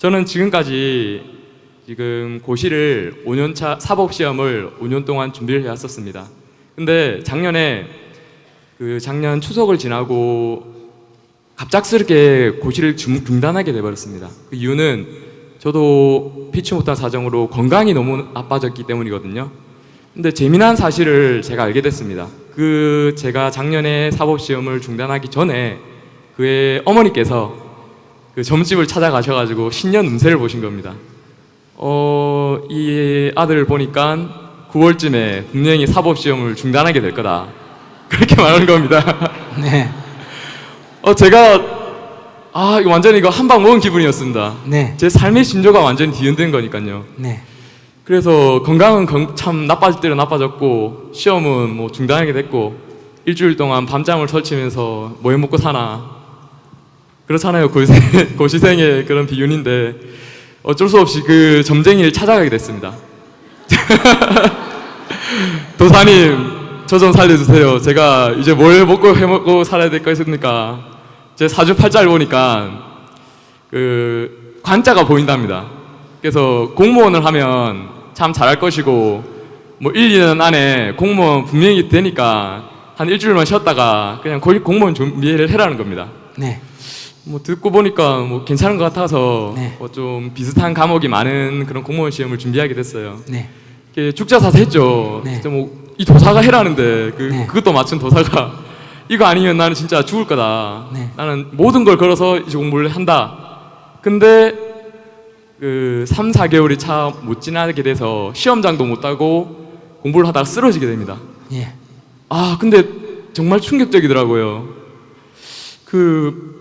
저는 지금까지 지금 고시를 5년차 사법시험을 5년 동안 준비를 해왔었습니다. 근데 작년에 작년 추석을 지나고 갑작스럽게 고시를 중단하게 돼버렸습니다. 그 이유는 저도 피치 못한 사정으로 건강이 너무 나빠졌기 때문이거든요. 근데 재미난 사실을 제가 알게 됐습니다. 제가 작년에 사법시험을 중단하기 전에 그의 어머니께서 그 점집을 찾아가셔가지고 신년 운세를 보신 겁니다. 이 아들을 보니까 9월쯤에 분명히 사법시험을 중단하게 될 거다. 그렇게 말하는 겁니다. 네. 제가 이거 완전히 한 방 먹은 기분이었습니다. 네. 제 삶의 신조가 완전히 뒤흔든 거니까요. 네. 그래서 건강은 참 나빠질 대로 나빠졌고 시험은 뭐 중단하게 됐고 일주일 동안 밤잠을 설치면서 뭐 해먹고 사나 그렇잖아요. 고시생의 그런 비윤인데 어쩔 수 없이 그 점쟁이를 찾아가게 됐습니다. 도사님 저 좀 살려주세요. 제가 이제 뭘 먹고 해먹고 살아야 될 거 있습니까? 제 사주팔자를 보니까 관자가 보인답니다. 그래서 공무원을 하면 참 잘할 것이고 뭐 1, 2년 안에 공무원 분명히 되니까 한 일주일만 쉬었다가 그냥 공무원 준비를 해라는 겁니다. 네. 뭐 듣고 보니까 뭐 괜찮은 것 같아서 네. 좀 비슷한 과목이 많은 그런 공무원 시험을 준비하게 됐어요. 네. 죽자사자 했죠. 네. 진짜 뭐 이 도사가 해라는데 네. 그것도 맞춘 도사가 이거 아니면 나는 진짜 죽을 거다. 네. 나는 모든 걸 걸어서 이제 공부를 한다. 근데 3, 4개월이 차 못 지나게 돼서 시험장도 못 따고 공부를 하다가 쓰러지게 됩니다. 예. 근데 정말 충격적이더라고요.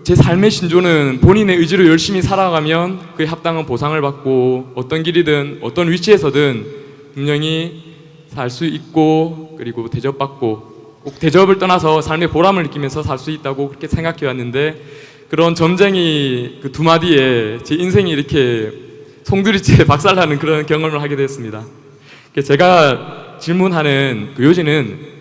제 삶의 신조는 본인의 의지로 열심히 살아가면 그에 합당한 보상을 받고 어떤 길이든 어떤 위치에서든 분명히 살 수 있고 그리고 대접받고 꼭 대접을 떠나서 삶의 보람을 느끼면서 살 수 있다고 그렇게 생각해 왔는데 그런 점쟁이 두 마디에 제 인생이 이렇게 송두리째 박살나는 그런 경험을 하게 됐습니다. 제가 질문하는 요지는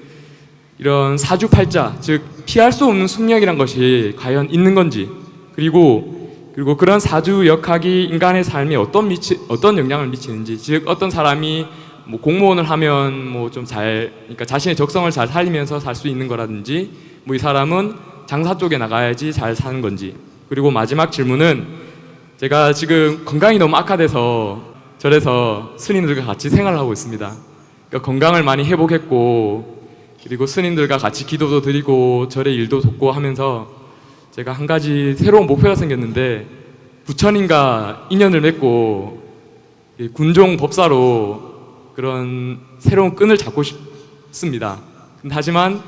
이런 사주팔자, 즉 피할 수 없는 숙명이란 것이 과연 있는 건지 그리고 그런 사주 역학이 인간의 삶에 어떤 영향을 미치는지, 즉 어떤 사람이 뭐 공무원을 하면 뭐 좀 그러니까 자신의 적성을 잘 살리면서 살 수 있는 거라든지 뭐 이 사람은 장사 쪽에 나가야지 잘 사는 건지. 그리고 마지막 질문은 제가 지금 건강이 너무 악화돼서 절에서 스님들과 같이 생활을 하고 있습니다. 그러니까 건강을 많이 회복했고 그리고 스님들과 같이 기도도 드리고 절의 일도 돕고 하면서 제가 한 가지 새로운 목표가 생겼는데 부처님과 인연을 맺고 군종 법사로 그런 새로운 끈을 잡고 싶습니다. 하지만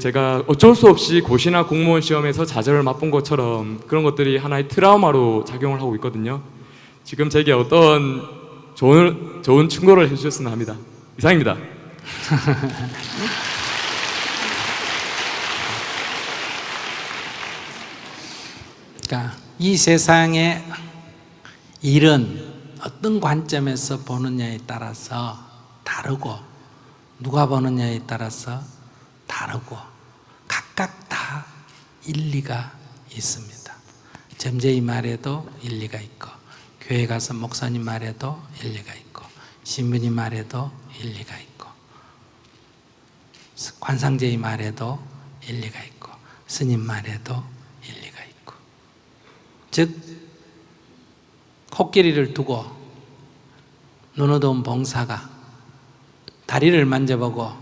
제가 어쩔 수 없이 고시나 공무원 시험에서 좌절을 맛본 것처럼 그런 것들이 하나의 트라우마로 작용을 하고 있거든요. 지금 제게 어떤 좋은 충고를 해주셨으면 합니다. 이상입니다. 그러니까 이 세상의 일은 어떤 관점에서 보느냐에 따라서 다르고 누가 보느냐에 따라서 다르고 각각 다 일리가 있습니다. 점쟁이 말에도 일리가 있고 교회 가서 목사님 말에도 일리가 있고 신부님 말에도 일리가 있고 관상제의 말에도 일리가 있고 스님 말에도 일리가 있고 즉 코끼리를 두고 눈어두 온 봉사가 다리를 만져보고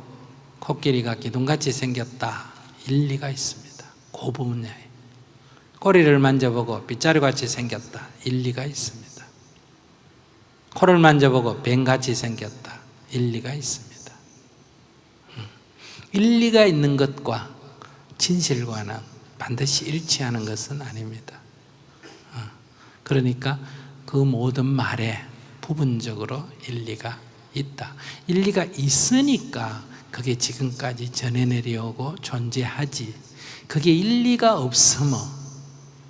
코끼리가 기둥같이 생겼다 일리가 있습니다. 그 부분에 꼬리를 만져보고 빗자루같이 생겼다 일리가 있습니다. 코를 만져보고 뱀같이 생겼다 일리가 있습니다. 일리가 있는 것과 진실과는 반드시 일치하는 것은 아닙니다. 그러니까 그 모든 말에 부분적으로 일리가 있다. 일리가 있으니까 그게 지금까지 전해 내려오고 존재하지. 그게 일리가 없으면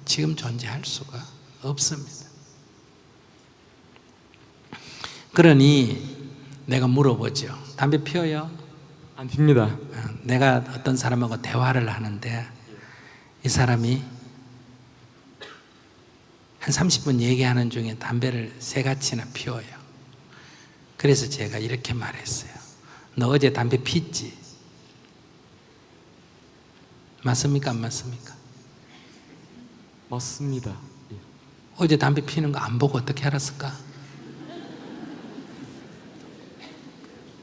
지금 존재할 수가 없습니다. 그러니 내가 물어보죠. 담배 피워요? 안 핍니다. 내가 어떤 사람하고 대화를 하는데 이 사람이 한 한 30분 얘기하는 중에 담배를 3가치나 피워요. 그래서 제가 이렇게 말했어요. 너 어제 담배 피웠지? 맞습니까? 안 맞습니까? 맞습니다. 예. 어제 담배 피는 거 안 보고 어떻게 알았을까?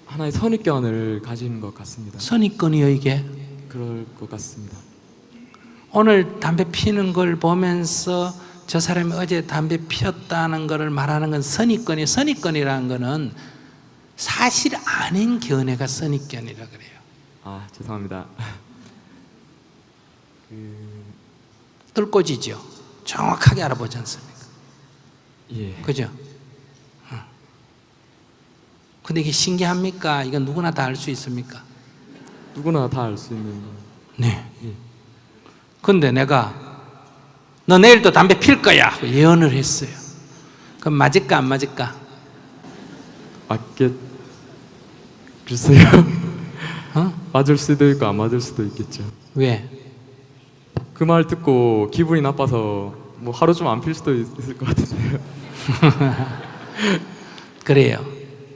하나의 선입견을 가지는 것 같습니다. 선입견이요 이게? 그럴 것 같습니다. 오늘 담배 피는 걸 보면서 저 사람이 어제 담배 피웠다는 것을 말하는 건 선입견이에요. 선입견이라는 거는 사실 아닌 견해가 선입견이라 그래요. 아, 죄송합니다. 뜰꼬지죠. 정확하게 알아보지 않습니까? 예. 그죠? 근데 이게 신기합니까? 이건 누구나 다 알 수 있습니까? 누구나 다 알 수 있는. 네. 예. 근데 내가 너 내일 또 담배 필 거야 예언을 했어요. 그럼 맞을까 안 맞을까? 맞겠. 글쎄요. 어? 맞을 수도 있고 안 맞을 수도 있겠죠. 왜? 그 말 듣고 기분이 나빠서 뭐 하루 좀 안 필 수도 있을 것 같은데요. 그래요.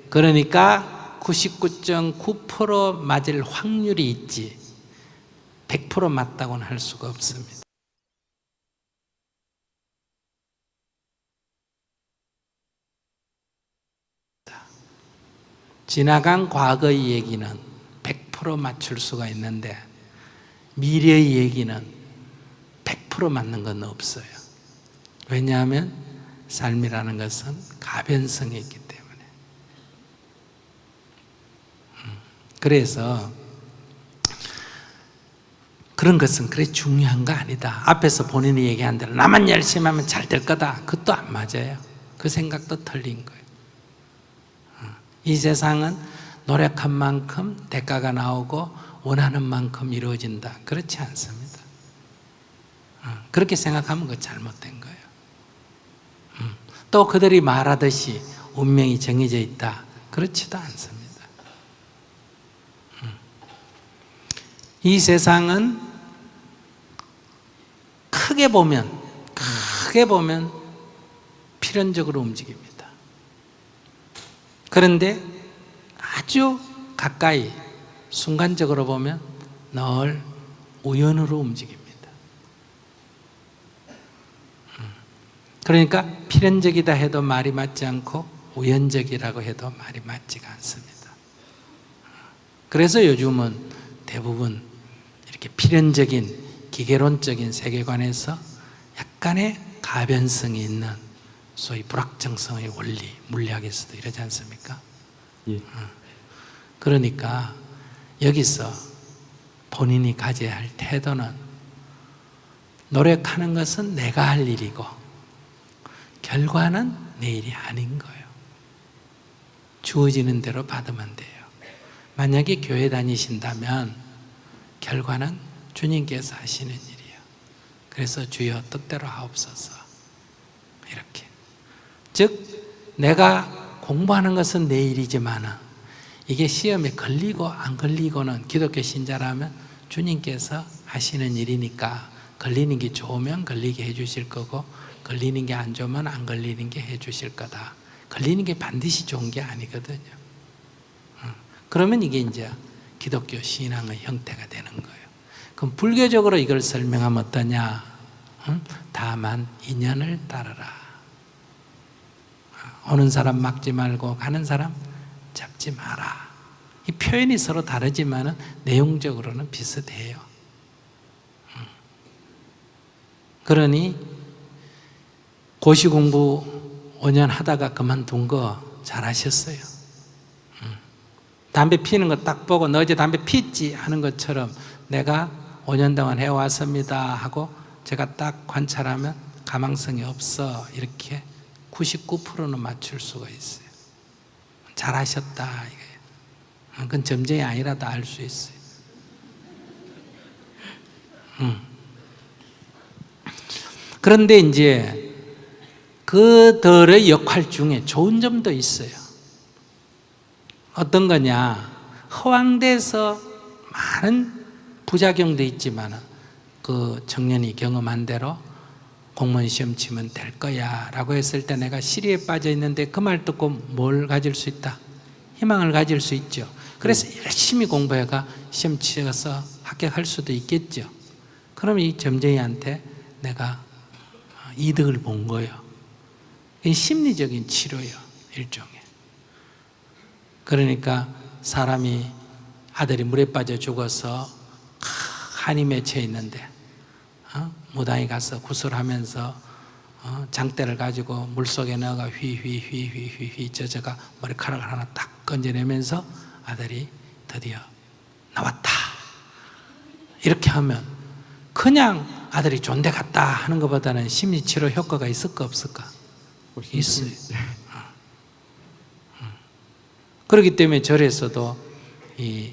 그러니까 99.9% 맞을 확률이 있지 100% 맞다고는 할 수가 없습니다. 지나간 과거의 얘기는 100% 맞출 수가 있는데 미래의 얘기는 100% 맞는 건 없어요. 왜냐하면 삶이라는 것은 가변성이 있기 때문에. 그래서 그런 것은 그래 중요한 거 아니다. 앞에서 본인이 얘기한 대로 나만 열심히 하면 잘 될 거다. 그것도 안 맞아요. 그 생각도 틀린 거예요. 이 세상은 노력한 만큼 대가가 나오고 원하는 만큼 이루어진다. 그렇지 않습니다. 그렇게 생각하면 그거 잘못된 거예요. 또 그들이 말하듯이 운명이 정해져 있다. 그렇지도 않습니다. 이 세상은 크게 보면 필연적으로 움직입니다. 그런데 아주 가까이 순간적으로 보면 늘 우연으로 움직입니다. 그러니까 필연적이다 해도 말이 맞지 않고 우연적이라고 해도 말이 맞지가 않습니다. 그래서 요즘은 대부분 이렇게 필연적인 기계론적인 세계관에서 약간의 가변성이 있는 소위 불확정성의 원리, 물리학에서도 이러지 않습니까? 예. 그러니까 여기서 본인이 가져야 할 태도는 노력하는 것은 내가 할 일이고 결과는 내 일이 아닌 거예요. 주어지는 대로 받으면 돼요. 만약에 교회 다니신다면 결과는 주님께서 하시는 일이에요. 그래서 주여 뜻대로 하옵소서 이렇게. 즉 내가 공부하는 것은 내 일이지만 이게 시험에 걸리고 안 걸리고는 기독교 신자라면 주님께서 하시는 일이니까 걸리는 게 좋으면 걸리게 해주실 거고 걸리는 게 안 좋으면 안 걸리는 게 해주실 거다. 걸리는 게 반드시 좋은 게 아니거든요. 그러면 이게 이제 기독교 신앙의 형태가 되는 거예요. 그럼 불교적으로 이걸 설명하면 어떠냐? 다만 인연을 따르라. 오는 사람 막지 말고 가는 사람 잡지 마라. 이 표현이 서로 다르지만 내용적으로는 비슷해요. 그러니 고시 공부 5년 하다가 그만둔 거 잘하셨어요. 담배 피는 거 딱 보고 너 어제 담배 피웠지 하는 것처럼 내가 5년 동안 해왔습니다 하고 제가 딱 관찰하면 가망성이 없어 이렇게 99%는 맞출 수가 있어요. 잘하셨다 이거예요. 그건 점쟁이 아니라도 알 수 있어요. 그런데 이제 그들의 역할 중에 좋은 점도 있어요. 어떤 거냐? 허황돼서 많은 부작용도 있지만 그 청년이 경험한 대로 공무원 시험 치면 될 거야 라고 했을 때 내가 시리에 빠져 있는데 그 말 듣고 뭘 가질 수 있다? 희망을 가질 수 있죠. 그래서 열심히 공부해가 시험 치어서 합격할 수도 있겠죠. 그럼 이 점쟁이한테 내가 이득을 본 거예요. 이게 심리적인 치료예요, 일종의. 그러니까 사람이 아들이 물에 빠져 죽어서 한이 맺혀 있는데 무당이 가서 구슬하면서 장대를 가지고 물속에 넣어가 휘휘휘휘휘휘 젖어가 머리카락을 하나 딱 건져내면서 아들이 드디어 나왔다 이렇게 하면 그냥 아들이 존대 갔다 하는 것보다는 심리치료 효과가 있을까 없을까? 있어요. 그렇기 때문에 절에서도 이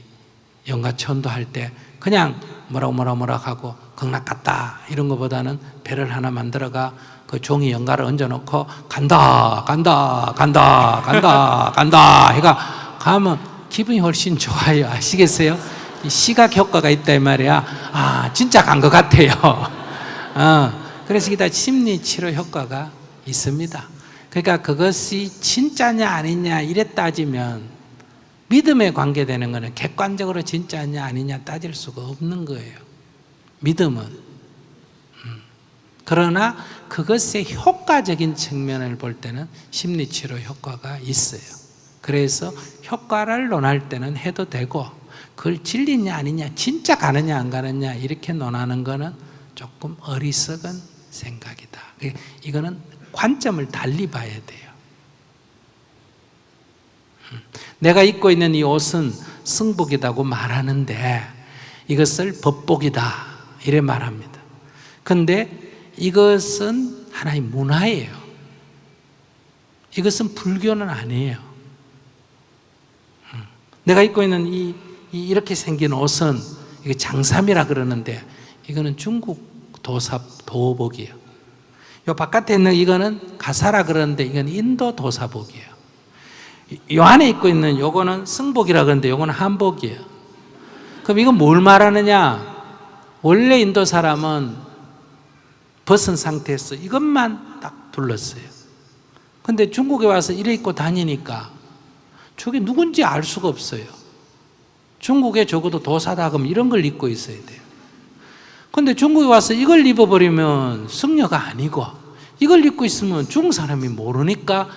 영가천도 할 때 그냥 뭐라고 하고 극락 갔다 이런 것보다는 배를 하나 만들어가 그 종이 연가를 얹어놓고 간다 해가 가면 기분이 훨씬 좋아요. 아시겠어요? 이 시각 효과가 있다 이 말이야. 진짜 간 것 같아요. 그래서 이게 다 심리 치료 효과가 있습니다. 그러니까 그것이 진짜냐 아니냐 이래 따지면 믿음에 관계되는 것은 객관적으로 진짜냐 아니냐 따질 수가 없는 거예요. 믿음은. 그러나 그것의 효과적인 측면을 볼 때는 심리치료 효과가 있어요. 그래서 효과를 논할 때는 해도 되고 그걸 진리냐 아니냐 진짜 가느냐 안 가느냐 이렇게 논하는 거는 조금 어리석은 생각이다. 이거는 관점을 달리 봐야 돼요. 내가 입고 있는 이 옷은 승복이라고 말하는데 이것을 법복이다 이래 말합니다. 그런데 이것은 하나의 문화예요. 이것은 불교는 아니에요. 내가 입고 있는 이렇게 생긴 옷은 이게 장삼이라 그러는데 이거는 중국 도복이에요. 요 바깥에 있는 이거는 가사라 그러는데 이건 인도 도사복이에요. 요 안에 입고 있는 요거는 승복이라 그러는데 요거는 한복이에요. 그럼 이건 뭘 말하느냐? 원래 인도 사람은 벗은 상태에서 이것만 딱 둘렀어요. 근데 중국에 와서 이래 입고 다니니까 저게 누군지 알 수가 없어요. 중국에 적어도 도사다 그러면 이런 걸 입고 있어야 돼요. 근데 중국에 와서 이걸 입어버리면 승려가 아니고 이걸 입고 있으면 중국 사람이 모르니까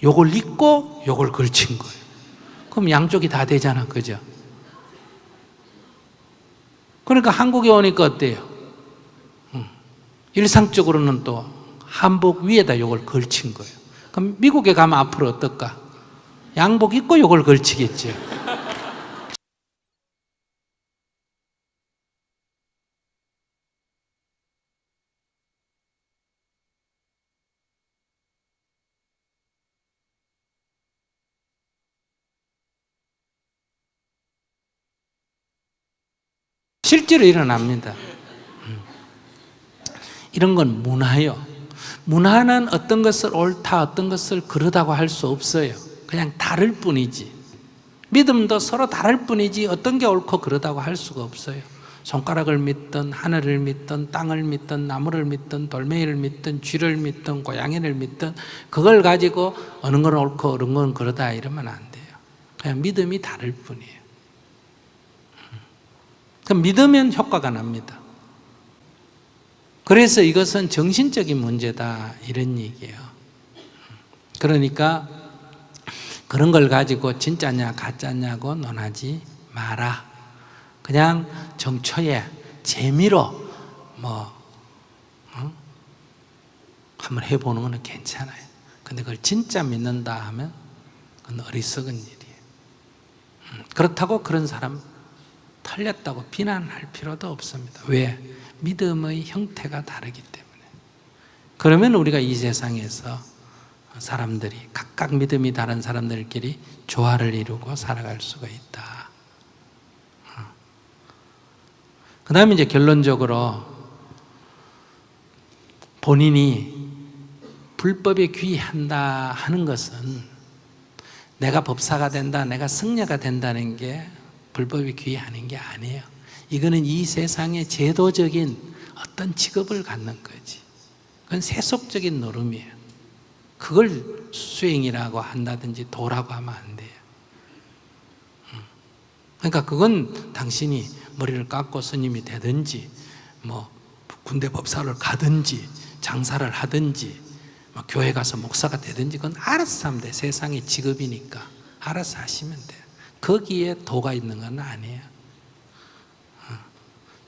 요걸 입고 요걸 걸친 거예요. 그럼 양쪽이 다 되잖아, 그죠? 그러니까 한국에 오니까 어때요? 일상적으로는 또 한복 위에다 요걸 걸친 거예요. 그럼 미국에 가면 앞으로 어떨까? 양복 입고 요걸 걸치겠죠. 실제로 일어납니다. 이런 건 문화예요. 문화는 어떤 것을 옳다, 어떤 것을 그러다고 할 수 없어요. 그냥 다를 뿐이지. 믿음도 서로 다를 뿐이지 어떤 게 옳고 그러다고 할 수가 없어요. 손가락을 믿든 하늘을 믿든 땅을 믿든 나무를 믿든 돌멩이를 믿든 쥐를 믿든 고양이를 믿든 그걸 가지고 어느 건 옳고 어느 건 그러다 이러면 안 돼요. 그냥 믿음이 다를 뿐이에요. 그럼 믿으면 효과가 납니다. 그래서 이것은 정신적인 문제다 이런 얘기예요. 그러니까 그런 걸 가지고 진짜냐 가짜냐고 논하지 마라. 그냥 정초에 재미로 한번 해보는 건 괜찮아요. 근데 그걸 진짜 믿는다 하면 그건 어리석은 일이에요. 그렇다고 그런 사람 틀렸다고 비난할 필요도 없습니다. 왜? 믿음의 형태가 다르기 때문에. 그러면 우리가 이 세상에서 사람들이 각각 믿음이 다른 사람들끼리 조화를 이루고 살아갈 수가 있다. 그 다음에 이제 결론적으로 본인이 불법에 귀의한다 하는 것은 내가 법사가 된다, 내가 승려가 된다는 게 불법에 귀의하는 게 아니에요. 이거는 이 세상의 제도적인 어떤 직업을 갖는 거지. 그건 세속적인 노름이에요. 그걸 수행이라고 한다든지 도라고 하면 안 돼요. 그러니까 그건 당신이 머리를 깎고 스님이 되든지 뭐 군대 법사를 가든지 장사를 하든지 뭐 교회 가서 목사가 되든지 그건 알아서 하면 돼. 세상의 직업이니까 알아서 하시면 돼요. 거기에 도가 있는 건 아니에요.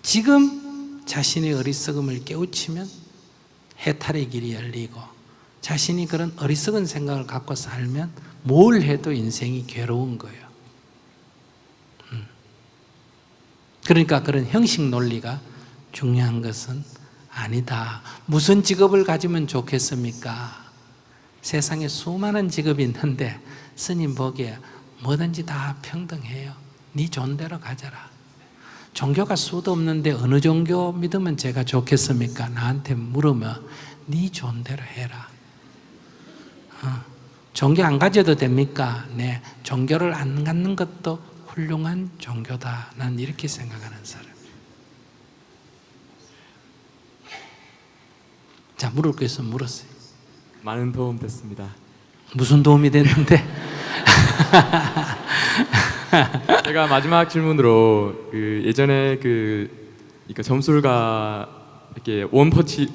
지금 자신의 어리석음을 깨우치면 해탈의 길이 열리고, 자신이 그런 어리석은 생각을 갖고 살면 뭘 해도 인생이 괴로운 거예요. 그러니까 그런 형식 논리가 중요한 것은 아니다. 무슨 직업을 가지면 좋겠습니까? 세상에 수많은 직업이 있는데 스님 보기에 뭐든지 다 평등해요. 네 좋은 대로 가져라. 종교가 수도 없는데 어느 종교 믿으면 제가 좋겠습니까? 나한테 물으면 네 좋은 대로 해라. 종교 안 가져도 됩니까? 네, 종교를 안 갖는 것도 훌륭한 종교다. 난 이렇게 생각하는 사람. 자, 물을 거 있으면 물었어요. 많은 도움 됐습니다. 무슨 도움이 됐는데? 제가 마지막 질문으로 그 예전에 그러니까 점술가 이렇게 원펀치,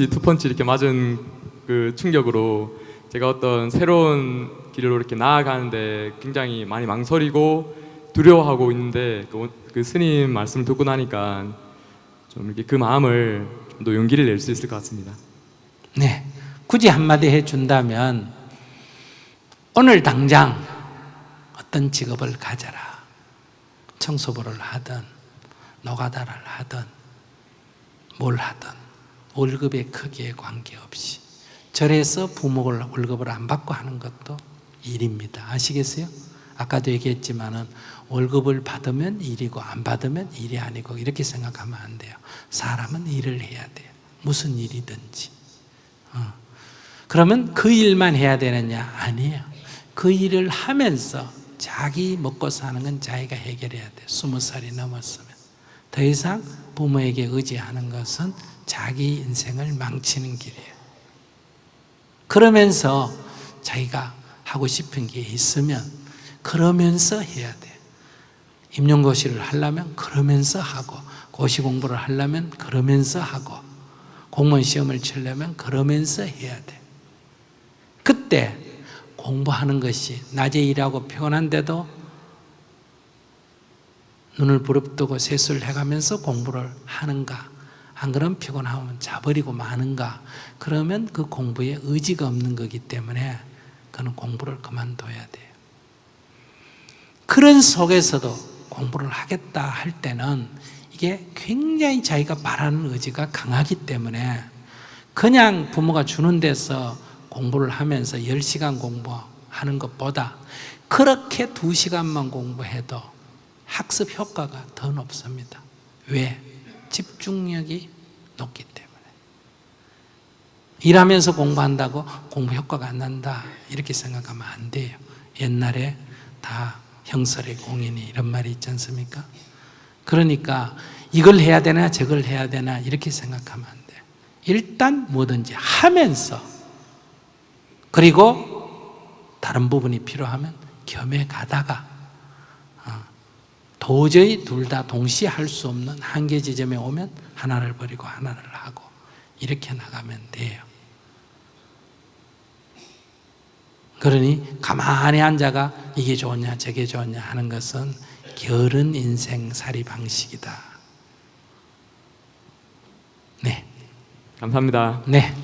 투펀치 이렇게 맞은 그 충격으로 제가 어떤 새로운 길로 이렇게 나아가는데 굉장히 많이 망설이고 두려워하고 있는데 그 스님 말씀을 듣고 나니까 좀 이렇게 그 마음을 좀 더 용기를 낼 수 있을 것 같습니다. 네, 굳이 한마디 해준다면 오늘 당장 어떤 직업을 가져라. 청소부를 하든 노가다를 하든 뭘 하든 월급의 크기에 관계없이 절에서 부목을 월급을 안 받고 하는 것도 일입니다. 아시겠어요? 아까도 얘기했지만은 월급을 받으면 일이고 안 받으면 일이 아니고 이렇게 생각하면 안 돼요. 사람은 일을 해야 돼요. 무슨 일이든지. 그러면 그 일만 해야 되느냐? 아니에요. 그 일을 하면서 자기 먹고 사는 건 자기가 해결해야 돼요. 20살이 넘었으면. 더 이상 부모에게 의지하는 것은 자기 인생을 망치는 길이에요. 그러면서 자기가 하고 싶은 게 있으면 그러면서 해야 돼요. 임용고시를 하려면 그러면서 하고, 고시 공부를 하려면 그러면서 하고, 공무원 시험을 치려면 그러면서 해야 돼요. 그때 공부하는 것이 낮에 일하고 피곤한데도 눈을 부릅뜨고 세수를 해가면서 공부를 하는가, 안 그러면 피곤하면 자버리고 마는가, 그러면 그 공부에 의지가 없는 거기 때문에 그는 공부를 그만둬야 돼요. 그런 속에서도 공부를 하겠다 할 때는 이게 굉장히 자기가 바라는 의지가 강하기 때문에 그냥 부모가 주는 데서 공부를 하면서 10시간 공부하는 것보다 그렇게 2시간만 공부해도 학습 효과가 더 높습니다. 왜? 집중력이 높기 때문에. 일하면서 공부한다고 공부 효과가 안 난다 이렇게 생각하면 안 돼요. 옛날에 다 형설의 공인이 이런 말이 있지 않습니까? 그러니까 이걸 해야 되나 저걸 해야 되나 이렇게 생각하면 안 돼요. 일단 뭐든지 하면서, 그리고 다른 부분이 필요하면 겸해 가다가 도저히 둘 다 동시에 할 수 없는 한계 지점에 오면 하나를 버리고 하나를 하고 이렇게 나가면 돼요. 그러니 가만히 앉아가 이게 좋냐 저게 좋냐 하는 것은 게으른 인생살이 방식이다. 네. 감사합니다. 네.